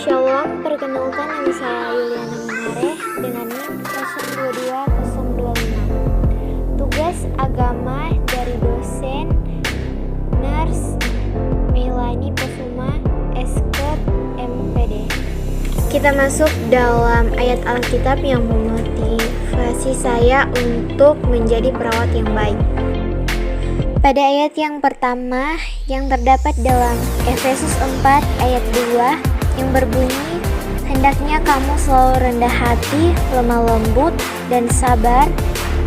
Shalom, perkenalkan nama saya Yuliana Minare dengan NIM 022025. Tugas agama dari dosen Nurse Melanie Posuma, Eskep, MPD. Kita masuk dalam ayat Alkitab yang memotivasi saya untuk menjadi perawat yang baik. Pada ayat yang pertama yang terdapat dalam Efesus 4 ayat 2 yang berbunyi, hendaknya kamu selalu rendah hati, lemah lembut, dan sabar,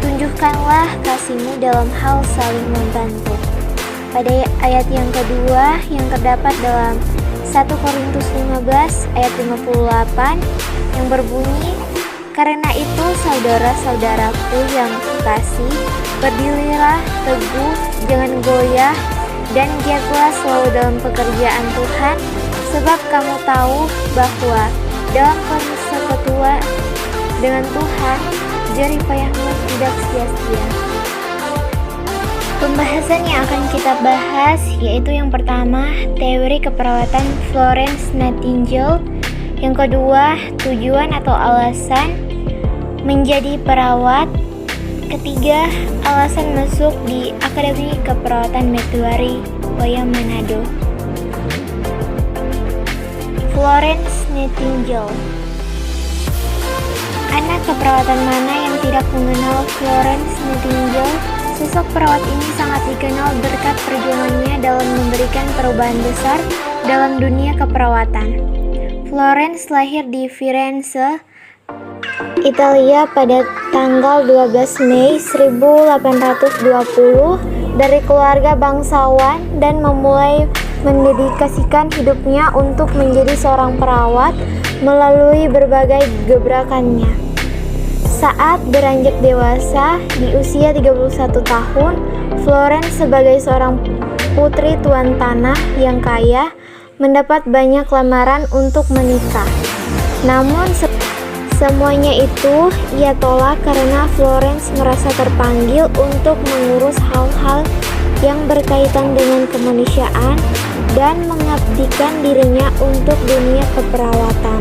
tunjukkanlah kasihmu dalam hal saling membantu. Pada ayat yang kedua yang terdapat dalam 1 Korintus 15 ayat 58 yang berbunyi, karena itu saudara-saudaraku yang kekasih, berdirilah teguh, jangan goyah, dan giatlah selalu dalam pekerjaan Tuhan, sebab kamu tahu bahwa dalam persekutuan dengan Tuhan, jerih payahmu tidak sia-sia. Pembahasan yang akan kita bahas yaitu yang pertama, teori keperawatan Florence Nightingale. Yang kedua, tujuan atau alasan menjadi perawat. Ketiga, alasan masuk di Akademi Keperawatan Metuari, Wayang Manado. Florence Nightingale. Anak keperawatan mana yang tidak mengenal Florence Nightingale? Sosok perawat ini sangat dikenal berkat perjuangannya dalam memberikan perubahan besar dalam dunia keperawatan. Florence lahir di Firenze, Italia pada tanggal 12 Mei 1820 dari keluarga bangsawan dan memulai mendedikasikan hidupnya untuk menjadi seorang perawat melalui berbagai gebrakannya. Saat beranjak dewasa di usia 31 tahun, Florence sebagai seorang putri tuan tanah yang kaya mendapat banyak lamaran untuk menikah. Namun semuanya itu ia tolak karena Florence merasa terpanggil untuk mengurus hal-hal yang berkaitan dengan kemanusiaan dan mengabdikan dirinya untuk dunia keperawatan.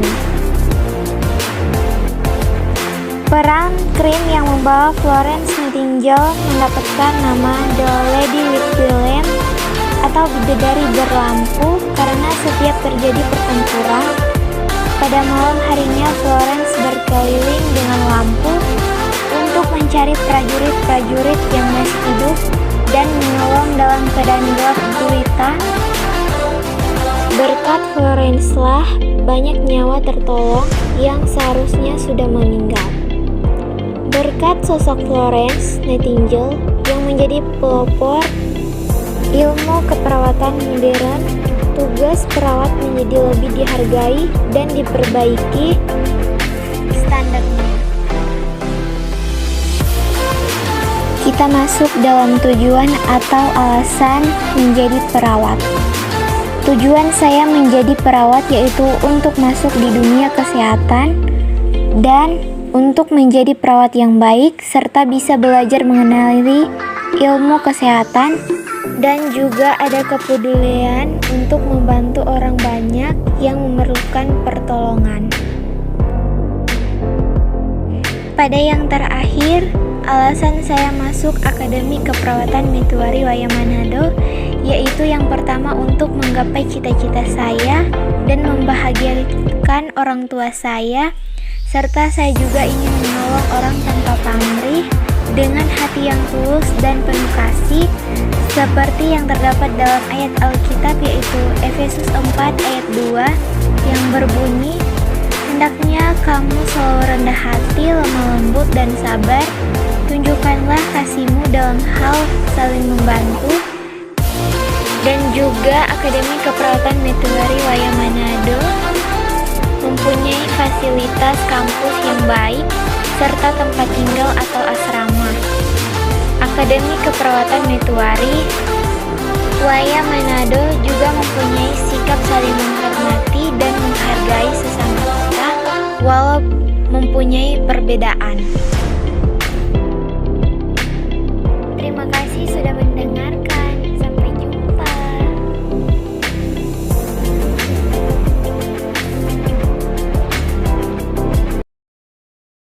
Perang krim yang membawa Florence Nightingale mendapatkan nama The Lady with the Lamp atau bidadari berlampu karena setiap terjadi pertempuran, pada malam harinya Florence berkeliling dengan lampu untuk mencari prajurit-prajurit yang masih hidup dan menolong dalam keadaan gelap gulita. Berkat Florence lah banyak nyawa tertolong yang seharusnya sudah meninggal. Berkat sosok Florence Nightingale yang menjadi pelopor ilmu keperawatan modern, tugas perawat menjadi lebih dihargai dan diperbaiki standarnya. Kita masuk dalam tujuan atau alasan menjadi perawat. Tujuan saya menjadi perawat yaitu untuk masuk di dunia kesehatan dan untuk menjadi perawat yang baik serta bisa belajar mengenali ilmu kesehatan dan juga ada kepedulian untuk membantu orang banyak yang memerlukan pertolongan. Pada yang terakhir, alasan saya masuk Akademi Keperawatan Metuari Wayang Manado yaitu yang pertama untuk menggapai cita-cita saya dan membahagiakan orang tua saya, serta saya juga ingin menolong orang tanpa pamrih dengan hati yang tulus dan penuh kasih, seperti yang terdapat dalam ayat Alkitab yaitu Efesus 4 ayat 2 yang berbunyi, hendaknya kamu selalu rendah hati, lemah lembut, dan sabar, tunjukkanlah kasihmu dalam hal saling membantu. Dan juga Akademi Keperawatan Metuari Wayang Manado mempunyai fasilitas kampus yang baik serta tempat tinggal atau asrama. Akademi Keperawatan Metuari Wayang Manado juga mempunyai sikap saling menghormati dan menghargai sesama kita walau mempunyai perbedaan.